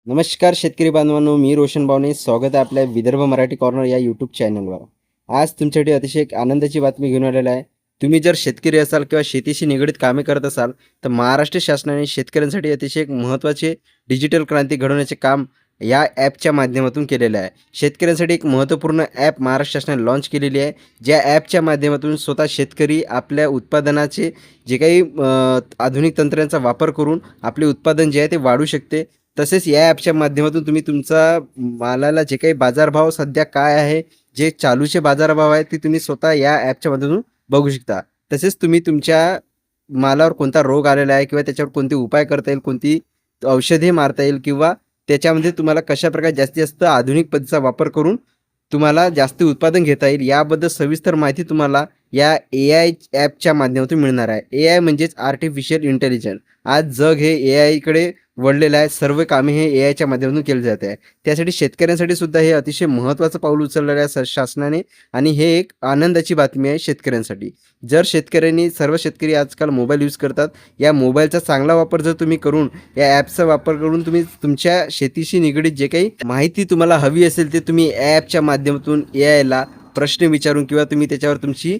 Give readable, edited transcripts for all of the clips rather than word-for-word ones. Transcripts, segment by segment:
नमस्कार शेतकरी बांधवांनो, मी रोशन बावणे. स्वागत आहे आपल्या विदर्भ मराठी कॉर्नर या यूट्यूब चॅनलवर. आज तुमच्यासाठी अतिशय एक आनंदाची बातमी घेऊन आलेला आहे. तुम्ही जर शेतकरी असाल किंवा शेतीशी निगडीत कामे करत असाल, तर महाराष्ट्र शासनाने शेतकऱ्यांसाठी अतिशय एक महत्त्वाचे डिजिटल क्रांती घडवण्याचे काम या ॲपच्या माध्यमातून केलेलं आहे. शेतकऱ्यांसाठी एक महत्त्वपूर्ण ॲप महाराष्ट्र शासनाने लॉन्च केलेली आहे. ज्या ॲपच्या माध्यमातून स्वतः शेतकरी आपल्या उत्पादनाचे जे काही आधुनिक तंत्रांचा वापर करून आपले उत्पादन जे आहे ते वाढू शकते. तसेच या ॲपच्या माध्यमातून तुम्ही तुमचा मालाला जे काही बाजारभाव सध्या काय आहे, जे चालूचे बाजारभाव आहेत, ते तुम्ही स्वतः या ॲपच्या माध्यमातून बघू शकता. तसेच तुम्ही तुमच्या मालावर कोणता रोग आलेला आहे किंवा त्याच्यावर कोणते उपाय करता येईल, कोणती औषधे मारता येईल किंवा त्याच्यामध्ये तुम्हाला कशाप्रकारे जास्तीत जास्त आधुनिक पद्धतीचा वापर करून तुम्हाला जास्त उत्पादन घेता येईल, याबद्दल सविस्तर माहिती तुम्हाला या AI ॲपच्या माध्यमातून मिळणार आहे. AI म्हणजेच आर्टिफिशियल इंटेलिजन्स. आज जग हे AIकडे वळलेलं आहे. सर्व कामे हे AIच्या माध्यमातून केली जात आहे. त्यासाठी शेतकऱ्यांसाठी सुद्धा हे अतिशय महत्त्वाचं पाऊल उचललेलं आहे शासनाने आणि हे एक आनंदाची बातमी आहे शेतकऱ्यांसाठी. जर शेतकऱ्यांनी सर्व शेतकरी आजकाल मोबाईल यूज करतात. या मोबाईलचा चांगला वापर जर तुम्ही करून या ॲपचा वापर करून तुम्ही तुमच्या शेतीशी निगडीत जे काही माहिती तुम्हाला हवी असेल ते तुम्ही ॲपच्या माध्यमातून AIला प्रश्न विचारून किंवा तुम्ही त्याच्यावर तुमची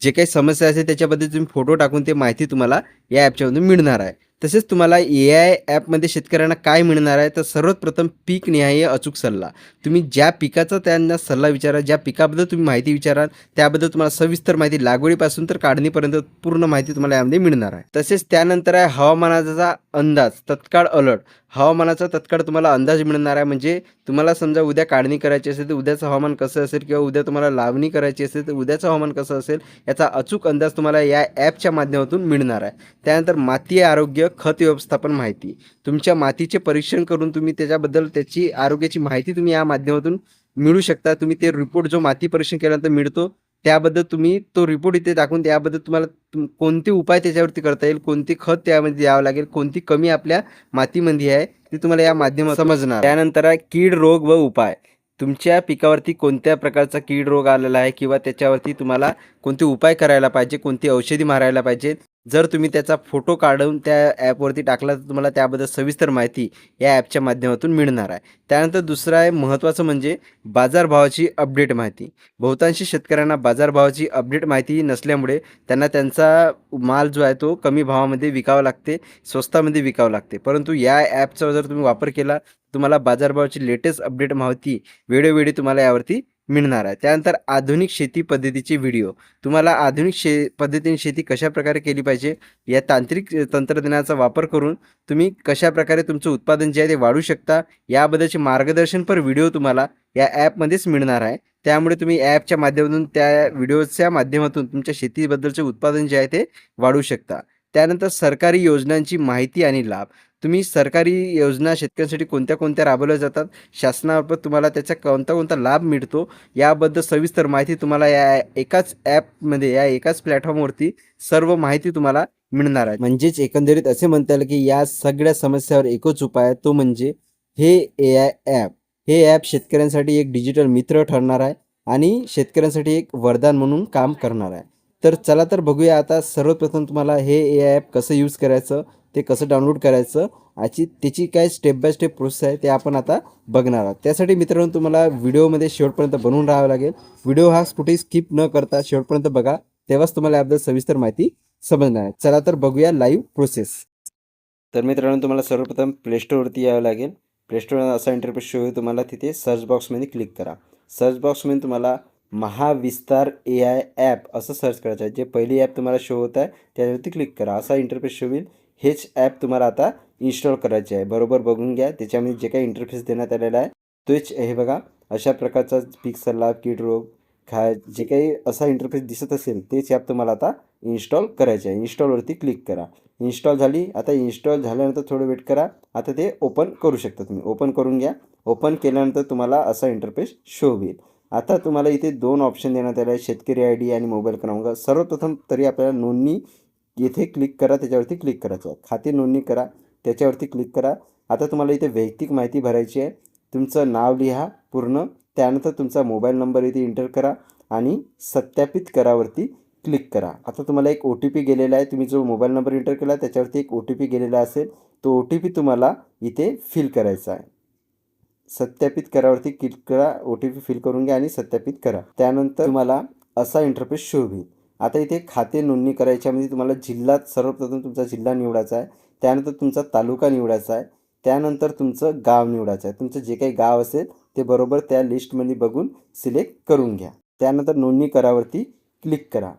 जे काही समस्या असेल त्याच्याबद्दल तुम्ही फोटो टाकून ते माहिती तुम्हाला या ॲपच्यामधून मिळणार आहे. तसेच तुम्हाला AI ॲपमध्ये शेतकऱ्यांना काय मिळणार आहे, तर सर्वात प्रथम पीकनिहाय अचूक सल्ला. तुम्ही ज्या पिकाचा त्यांना सल्ला विचारा, ज्या पिकाबद्दल तुम्ही माहिती विचाराल त्याबद्दल तुम्हाला सविस्तर माहिती लागवडीपासून तर काढणीपर्यंत पूर्ण माहिती तुम्हाला यामध्ये मिळणार आहे. तसेच त्यानंतर आहे हवामानाचा अंदाज, तत्काळ अलर्ट. हवामानाचा तत्काळ तुम्हाला अंदाज मिळणार आहे. म्हणजे तुम्हाला समजा उद्या काढणी करायची असेल तर उद्याचं हवामान कसं असेल किंवा उद्या तुम्हाला लावणी करायची असेल तर उद्याचं हवामान कसं असेल याचा अचूक अंदाज तुम्हाला या ॲपच्या माध्यमातून मिळणार आहे. त्यानंतर माती आरोग्य, खत व्यवस्थापन माहिती. तुमच्या मातीचे परीक्षण करून तुम्ही त्याच्याबद्दल त्याची आरोग्याची माहिती तुम्ही या माध्यमातून मिळू शकता. तुम्ही ते रिपोर्ट जो माती परीक्षण केल्यानंतर मिळतो त्याबद्दल तुम्ही तो रिपोर्ट इथे टाकून त्याबद्दल तुम्हाला कोणते उपाय त्याच्यावरती करता येईल, कोणते खत त्यामध्ये द्यावं लागेल, कोणती कमी आपल्या मातीमध्ये आहे ते तुम्हाला या माध्यमातून समजणार. त्यानंतर आहे कीड रोग व उपाय. तुमच्या पिकावरती कोणत्या प्रकारचा कीड रोग आलेला आहे किंवा त्याच्यावरती तुम्हाला कोणते उपाय करायला पाहिजे, कोणती औषधी मारायला पाहिजे. जर तुम्ही त्याचा फोटो काढून त्या ॲपवरती टाकला तर तुम्हाला त्याबद्दल सविस्तर माहिती या ॲपच्या माध्यमातून मिळणार आहे. त्यानंतर दुसरं आहे महत्त्वाचं म्हणजे बाजारभावाची अपडेट माहिती. बहुतांशी शेतकऱ्यांना बाजारभावाची अपडेट माहिती नसल्यामुळे त्यांना त्यांचा माल जो आहे तो कमी भावामध्ये विकावा लागते, स्वस्तामध्ये विकावं लागते. परंतु या ॲपचा जर तुम्ही वापर केला तुम्हाला बाजारभावाची लेटेस्ट अपडेट माहिती वेळोवेळी तुम्हाला यावरती मिळणार आहे. त्यानंतर आधुनिक शेती पद्धतीचे व्हिडिओ. तुम्हाला आधुनिक पद्धतीने शेती कशाप्रकारे केली पाहिजे, या तांत्रिक तंत्रज्ञानाचा वापर करून तुम्ही कशाप्रकारे तुमचं उत्पादन जे आहे ते वाढवू शकता, याबद्दलचे मार्गदर्शनपर व्हिडिओ तुम्हाला या ॲपमध्येच मिळणार आहे. त्यामुळे तुम्ही ॲपच्या माध्यमातून त्या व्हिडिओच्या माध्यमातून तुमच्या शेतीबद्दलचे उत्पादन जे आहे ते वाढवू शकता. त्यानंतर सरकारी योजनांची माहिती आणि लाभ. तुम्ही सरकारी योजना शेतकऱ्यांसाठी कोणत्या कोणत्या राबवल्या जातात, शासनामार्फत तुम्हाला त्याचा कोणता कोणता लाभ मिळतो, याबद्दल सविस्तर माहिती तुम्हाला या एकाच ॲपमध्ये, या एकाच प्लॅटफॉर्मवरती सर्व माहिती तुम्हाला मिळणार आहे. म्हणजेच एकंदरीत असे म्हणता येईल की या सगळ्या समस्यावर एकच उपाय आहे, तो म्हणजे हे AI ॲप. हे ॲप शेतकऱ्यांसाठी एक डिजिटल मित्र ठरणार आहे आणि शेतकऱ्यांसाठी एक वरदान म्हणून काम करणार आहे. तर चला तर बघूया आता सर्वप्रथम तुम्हाला हे AI ॲप कसं यूज करायचं, ते कसं डाउनलोड करायचं, त्याची काय स्टेप बाय स्टेप प्रोसेस आहे ते आपण आता बघणार आहोत. त्यासाठी मित्रांनो तुम्हाला व्हिडिओमध्ये शेवटपर्यंत बनवून राहावं लागेल. व्हिडिओ हा कुठेही स्किप न करता शेवटपर्यंत बघा, तेव्हाच तुम्हाला याबद्दल सविस्तर माहिती समजणार आहे. चला तर बघूया लाईव्ह प्रोसेस. तर मित्रांनो तुम्हाला सर्वप्रथम प्ले स्टोअरवरती यावं लागेल. प्ले स्टोअर असा इंटरफेस शो होईल. तुम्हाला तिथे सर्च बॉक्समध्ये क्लिक करा. सर्च बॉक्समध्ये तुम्हाला महाविस्तार AI ॲप असं सर्च करायचं आहे. जे पहिली ॲप तुम्हाला शो होत आहे त्यावरती क्लिक करा. असा इंटरफेस शो होईल. हेच ॲप तुम्हाला आता इन्स्टॉल करायचे आहे. बरोबर बघून घ्या. त्याच्यामध्ये जे काही इंटरफेस देण्यात आलेला आहे तोच हे बघा. अशा प्रकारचा पीक सल्ला, कीड रोग, जे काही असा इंटरफेस दिसत असेल तेच ॲप तुम्हाला आता इन्स्टॉल करायचे आहे. इन्स्टॉलवरती क्लिक करा. इन्स्टॉल झाली. आता इन्स्टॉल झाल्यानंतर थोडं वेट करा. आता ते ओपन करू शकता तुम्ही. ओपन करून घ्या. ओपन केल्यानंतर तुम्हाला असा इंटरफेस शो होईल. आता तुम्हाला इथे दोन ऑप्शन देण्यात आले आहे, शेतकरी ID आणि मोबाईल क्रमांक. सर्वप्रथम तरी आपल्याला नोंदणी येथे क्लिक करा, त्याच्यावरती क्लिक करायचं आहे. खाते नोंदणी करा, त्याच्यावरती क्लिक करा. आता तुम्हाला इथे वैयक्तिक माहिती भरायची आहे. तुमचं नाव लिहा पूर्ण. त्यानंतर तुमचा मोबाईल नंबर इथे एंटर करा आणि सत्यापित करावरती क्लिक करा. आता तुम्हाला एक OTP गेलेला आहे. तुम्ही जो मोबाईल नंबर एंटर केला त्याच्यावरती एक OTP गेलेला असेल. तो OTP तुम्हाला इथे फिल करायचा आहे. सत्यापित करावरती क्लिक करा, OTP फिल करून घ्या आणि सत्यापित करा. त्यानंतर तुम्हाला असा इंटरफेस शो होईल. आता इथे खाते नोंदणी करायच्यामध्ये तुम्हाला जिल्हा, सर्वप्रथम तुमचा जिल्हा निवडायचा आहे. त्यानंतर तुमचा तालुका निवडायचा आहे. त्यानंतर तुमचं गाव निवडायचं आहे. तुमचं जे काही गाव असेल ते बरोबर त्या लिस्टमध्ये बघून सिलेक्ट करून घ्या. त्यानंतर नोंदणी करावरती क्लिक करा.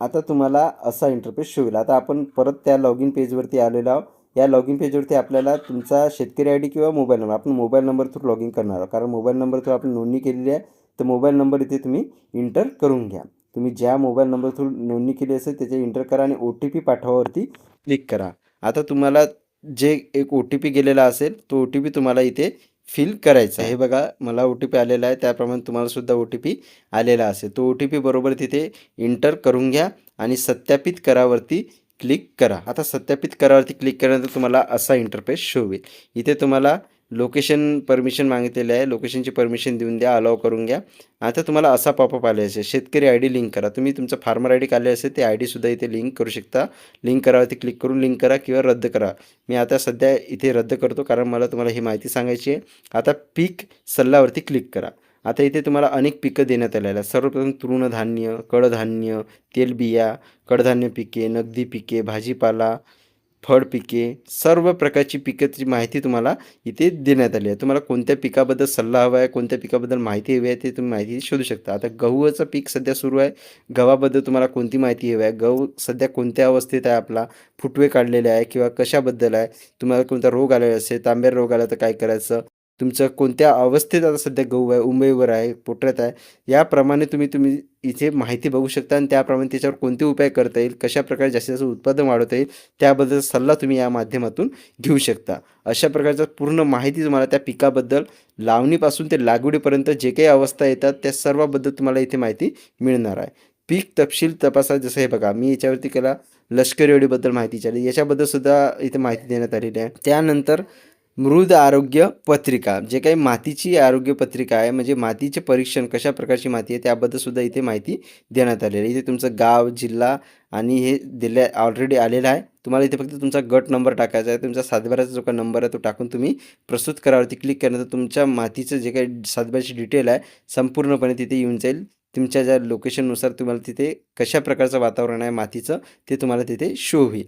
आता तुम्हाला असा इंटरफेस शो होईल. आता आपण परत त्या लॉगिन पेजवरती आलेलो आहोत. या लॉगिन पेजवरती आपल्याला तुमचा शेतकरी ID किंवा मोबाईल नंबर, आपण मोबाईल नंबर थ्रू लॉगिन करणार आहोत, कारण मोबाईल नंबर थ्रू आपण नोंदणी केलेली आहे. तर मोबाईल नंबर इथे तुम्ही इंटर करून घ्या. तुम्ही ज्या मोबाईल नंबर थ्रू नोंदणी केली असेल त्याचे इंटर करा आणि OTP पाठवावरती क्लिक करा. आता तुम्हाला जे एक OTP गेलेला असेल तो OTP तुम्हाला इथे फिल करायचा आहे. हे बघा, मला OTP आलेला आहे, त्याप्रमाणे तुम्हाला सुद्धा OTP आलेला असेल. तो OTP बरोबर तिथे इंटर करून घ्या आणि सत्यापित करावरती क्लिक करा. आता सत्यापित करावरती क्लिक केल्यानंतर तुम्हाला असा इंटरफेस शो होईल. इथे तुम्हाला लोकेशन परमिशन मागितलेले आहे. लोकेशनची परमिशन देऊन द्या, अलाव करून घ्या. आता तुम्हाला असा पॉपअप आले असेल, शेतकरी ID लिंक करा. तुम्ही तुमचं फार्मर ID काढले असेल ते ID सुद्धा इथे लिंक करू शकता. लिंक करावरती क्लिक करून लिंक करा किंवा रद्द करा. मी आता सध्या इथे रद्द करतो, कारण मला तुम्हाला ही माहिती सांगायची आहे. आता पीक सल्लावरती क्लिक करा. आता इथे तुम्हाला अनेक पिकं देण्यात आलेल्या आहेत. सर्वप्रथम तृणधान्य, कडधान्य, तेलबिया, कडधान्य पिके, नगदी पिके, भाजीपाला, फळ पिके, सर्व प्रकारची पिकाची माहिती तुम्हाला इथे देण्यात आली आहे. तुम्हाला कोणत्या पिकाबद्दल सल्ला हवा आहे, कोणत्या पिकाबद्दल माहिती हवी आहे ते तुम्ही माहिती शोधू शकता. आता गहूचं पीक सध्या सुरू आहे. गव्हाबद्दल तुम्हाला कोणती माहिती हवी आहे, गहू सध्या कोणत्या अवस्थेत आहे, आपला फुटवे काढलेले आहे किंवा कशाबद्दल आहे, तुम्हाला कोणता रोग आलेला असेल, तांबेरा रोग आला तर काय करायचं, तुमचं कोणत्या अवस्थेत आता सध्या गहू आहे, उंबईवर आहे, पोटऱ्यात आहे, याप्रमाणे तुम्ही इथे माहिती बघू शकता आणि त्याप्रमाणे त्याच्यावर कोणते उपाय करता येईल, कशाप्रकारे जास्तीत जास्त उत्पादन वाढवता येईल त्याबद्दल सल्ला तुम्ही या माध्यमातून घेऊ शकता. अशा प्रकारचं पूर्ण माहिती तुम्हाला त्या पिकाबद्दल लावणीपासून ते लागवडीपर्यंत जे काही अवस्था येतात त्या सर्वाबद्दल तुम्हाला इथे माहिती मिळणार आहे. पीक तपशील तपासा, जसं हे बघा मी याच्यावरती केला, लष्करी अळीबद्दल माहिती चालली, याच्याबद्दल सुद्धा इथे माहिती देण्यात आलेली आहे. त्यानंतर मृद आरोग्य पत्रिका, जे काही मातीची आरोग्य पत्रिका आहे, म्हणजे मातीचे परीक्षण कशा प्रकारची माती आहे त्याबद्दल सुद्धा इथे माहिती देण्यात आलेली आहे. इथे तुमचं गाव, जिल्हा आणि हे दिले ऑलरेडी आलेलं आहे. तुम्हाला इथे फक्त तुमचा गट नंबर टाकायचा आहे. तुमचा सातबाराचा जो काही नंबर आहे तो टाकून तुम्ही प्रस्तुत करावरती क्लिक केल्यानंतर तुमच्या मातीचं जे काही सातबाराची डिटेल आहे संपूर्णपणे तिथे येऊन जाईल. तुमच्या ज्या लोकेशननुसार तुम्हाला तिथे कशा प्रकारचं वातावरण आहे मातीचं ते तुम्हाला तिथे शो होईल.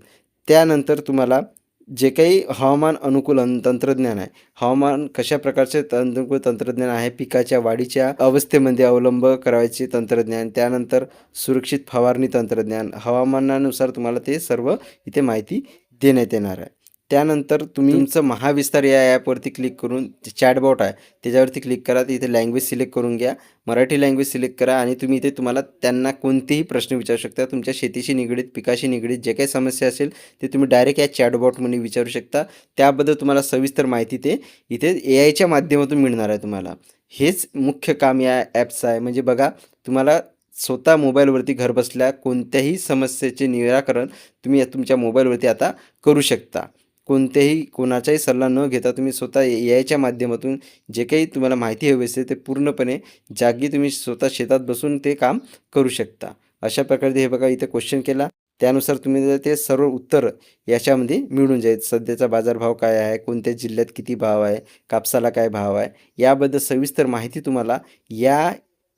त्यानंतर तुम्हाला जे काही हवामान अनुकूल तंत्रज्ञान आहे, हवामान कशा प्रकारचे अनुकूल तंत्रज्ञान आहे, पिकाच्या वाढीच्या अवस्थेमध्ये अवलंब करायचे तंत्रज्ञान, त्यानंतर सुरक्षित फवारणी तंत्रज्ञान, हवामानानुसार तुम्हाला ते सर्व इथे माहिती देण्यात येणार आहे. त्यानंतर तुम्ही तुमचं महाविस्तार या ॲपवरती क्लिक करून चॅटबॉट आहे त्याच्यावरती क्लिक करा. इथे लँग्वेज सिलेक्ट करून घ्या, मराठी लँग्वेज सिलेक्ट करा आणि तुम्ही इथे तुम्हाला त्यांना कोणतेही प्रश्न विचारू शकता. तुमच्या शेतीशी निगडीत, पिकाशी निगडीत जे काही समस्या असेल ते तुम्ही डायरेक्ट या चॅटबॉटमध्ये विचारू शकता. त्याबद्दल तुम्हाला सविस्तर माहिती ते इथे AI माध्यमातून मिळणार आहे तुम्हाला. हेच मुख्य काम या ॲपचं आहे. म्हणजे बघा, तुम्हाला स्वतः मोबाईलवरती घरबसल्या कोणत्याही समस्येचे निराकरण तुम्ही तुमच्या मोबाईलवरती आता करू शकता. कोणाचाही सल्ला न घेता तुम्ही स्वतः AI माध्यमातून जे काही तुम्हाला माहिती हवी असेल ते पूर्णपणे जागी तुम्ही स्वतः शेतात बसून ते काम करू शकता. अशा प्रकारे हे बघा, इथे क्वेश्चन केला त्यानुसार तुम्ही ते सर्व उत्तर याच्यामध्ये मिळून जाईल. सध्याचा बाजारभाव काय आहे, कोणत्या जिल्ह्यात किती भाव आहे, कापसाला काय भाव आहे, याबद्दल सविस्तर माहिती तुम्हाला या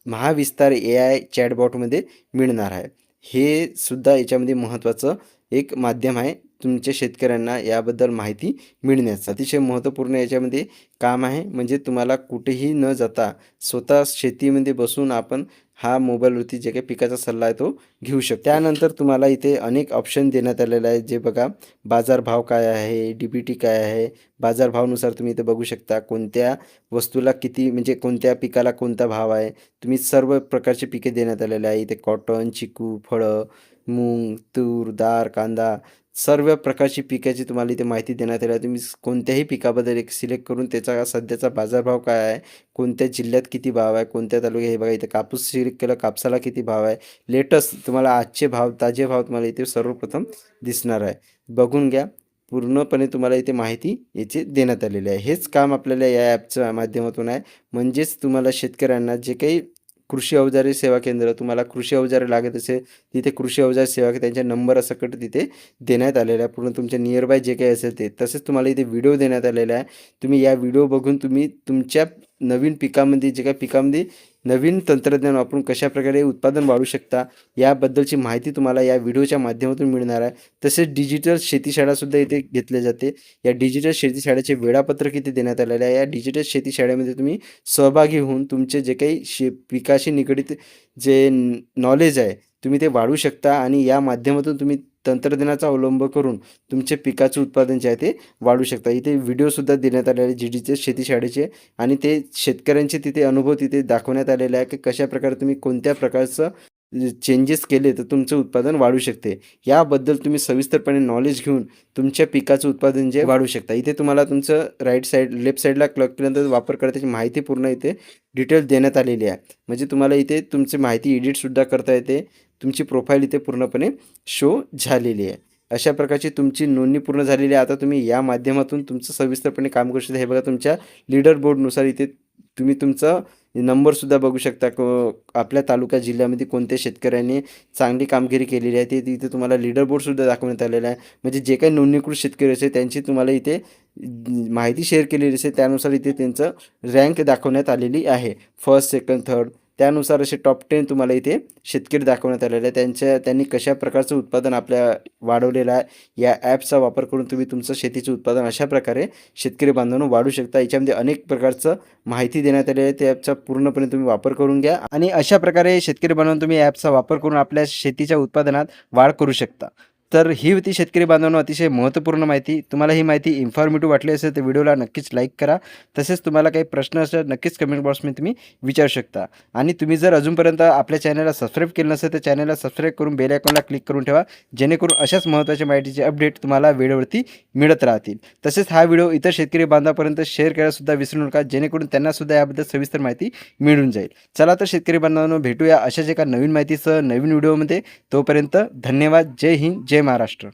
महाविस्तार AI चॅटबॉटमध्ये मिळणार आहे. हे सुद्धा याच्यामध्ये महत्त्वाचं एक माध्यम आहे तुमच्या शेतकऱ्यांना याबद्दल माहिती मिळण्याचं. अतिशय महत्त्वपूर्ण याच्यामध्ये काम आहे. म्हणजे तुम्हाला कुठेही न जाता स्वतः शेतीमध्ये बसून आपण हा मोबाईलवरती जे काही पिकाचा सल्ला आहे तो घेऊ शकतो. त्यानंतर तुम्हाला इथे अनेक ऑप्शन देण्यात आलेले आहेत. जे बघा, बाजारभाव काय आहे, DBT काय आहे, बाजारभावानुसार तुम्ही इथे बघू शकता कोणत्या वस्तूला किती, म्हणजे कोणत्या पिकाला कोणता भाव आहे. तुम्ही सर्व प्रकारचे पिके देण्यात आलेले आहे. इथे कॉटन, चिकू, फळं, मूग, तूर, डाळ, कांदा, सर्व प्रकारची पिकाची तुम्हाला इथे माहिती देण्यात आली आहे. तुम्ही कोणत्याही पिकाबद्दल एक सिलेक्ट करून त्याचा सध्याचा बाजारभाव काय आहे, कोणत्या जिल्ह्यात किती भाव आहे, कोणत्या तालुक्यात, हे बघा इथे कापूस सिलेक्ट केलं, कापसाला किती भाव आहे, लेटेस्ट तुम्हाला आजचे भाव, ताजे भाव तुम्हाला इथे सर्वप्रथम दिसणार आहे. बघून घ्या, पूर्णपणे तुम्हाला इथे माहिती याची देण्यात आलेली आहे. हेच काम आपल्याला या ॲपच्या माध्यमातून आहे. म्हणजेच तुम्हाला शेतकऱ्यांना जे काही कृषी अवजारे सेवा केंद्र, तुम्हाला कृषी अवजारे लागत असेल तिथे कृषी अवजार सेवा त्यांच्या नंबर सकट तिथे देण्यात आलेला आहे. पूर्ण तुमच्या नियर बाय जे काही असेल ते. तसेच तुम्हाला इथे व्हिडिओ देण्यात आलेला आहे. तुम्ही या व्हिडिओ बघून तुम्ही तुमच्या नवीन पिकामध्ये जे काही पिकामध्ये नवीन तंत्रज्ञान वापरून कशाप्रकारे उत्पादन वाढवू शकता याबद्दलची माहिती तुम्हाला या व्हिडिओच्या माध्यमातून मिळणार आहे. तसेच डिजिटल शेती शाळासुद्धा इथे घेतली जाते. या डिजिटल शेती शाळेचे वेळापत्रक इथे देण्यात आलेले आहे. या डिजिटल शेती शाळेमध्ये तुम्ही सहभागी होऊन तुमचे जे काही पिकाशी निगडित जे नॉलेज आहे तुम्ही ते वाढवू शकता आणि या माध्यमातून तुम्ही तंत्रज्ञानाचा अवलंब करून तुमचे पिकाचे उत्पादन जे आहे ते वाढवू शकता. इथे व्हिडिओसुद्धा देण्यात आलेले डिजिटल शेती शाळेचे आणि ते शेतकऱ्यांचे तिथे अनुभव तिथे दाखवण्यात आलेले आहे की कशाप्रकारे तुम्ही कोणत्या प्रकारचं चेंजेस केले तर तुमचं उत्पादन वाढू शकते. याबद्दल तुम्ही सविस्तरपणे नॉलेज घेऊन तुमच्या पिकाचं उत्पादन जे वाढवू शकता. इथे तुम्हाला तुमचं लेफ्ट साईडला क्लिक केल्यानंतर वापरकर्त्याची माहिती पूर्ण इथे डिटेल देण्यात आलेली आहे. म्हणजे तुम्हाला इथे तुमची माहिती एडिटसुद्धा करता येते. तुमची प्रोफाईल इथे पूर्णपणे शो झालेली आहे. अशा प्रकारची तुमची नोंदणी पूर्ण झालेली आहे. आता तुम्ही या माध्यमातून तुमचं सविस्तरपणे काम करू शकता. हे बघा तुमच्या लीडर बोर्डनुसार इथे तुम्ही तुमचा नंबरसुद्धा बघू शकता. आपल्या तालुका जिल्ह्यामध्ये कोणत्या शेतकऱ्यांनी चांगली कामगिरी केलेली आहे ते इथे तुम्हाला लीडर बोर्डसुद्धा दाखवण्यात आलेला आहे. म्हणजे जे काही नोंदणीकृत शेतकरी असेल त्यांची तुम्हाला इथे माहिती शेअर केलेली असेल त्यानुसार इथे त्यांचं रँक दाखवण्यात आलेली आहे. फर्स्ट, सेकंड, थर्ड त्यानुसार असे टॉप 10 तुम्हाला इथे शेतकरी दाखवण्यात आलेले आहे. त्यांनी कशा प्रकारचं उत्पादन आपल्या वाढवलेलं आहे. या ॲपचा वापर करून तुम्ही तुमचं शेतीचं उत्पादन अशा प्रकारे शेतकरी बांधवांनो वाढवू शकता. याच्यामध्ये अनेक प्रकारचं माहिती देण्यात आली आहे. त्या ॲपचा पूर्णपणे तुम्ही वापर करून घ्या आणि अशा प्रकारे शेतकरी बांधवांनो तुम्ही ॲपचा वापर करून आपल्या शेतीच्या उत्पादनात वाढ करू शकता. तर ही होती शेतकरी बांधवांनो अतिशय महत्त्वपूर्ण माहिती. तुम्हाला ही माहिती इन्फॉर्मेटिव्ह वाटली असेल तर व्हिडिओला नक्कीच लाईक करा. तसेच तुम्हाला काही प्रश्न असेल नक्कीच कमेंट बॉक्समध्ये तुम्ही विचारू शकता. आणि तुम्ही जर अजूनपर्यंत आपल्या चॅनलला सबस्क्राईब केलं नसेल तर चॅनलला सबस्क्राईब करून बेल आयकॉनला क्लिक करून ठेवा. जेणेकरून अशाच महत्त्वाच्या माहितीचे अपडेट तुम्हाला वेळेवरती मिळत राहतील. तसेच हा व्हिडिओ इतर शेतकरी बांधवांपर्यंत शेअर करायलासुद्धा विसरू नका जेणेकरून त्यांनासुद्धा याबद्दल सविस्तर माहिती मिळून जाईल. चला तर शेतकरी बांधवांनो भेटूया अशाच एका नवीन माहितीसह नवीन व्हिडिओमध्ये. तोपर्यंत धन्यवाद. जय हिंद, जय महाराष्ट्र.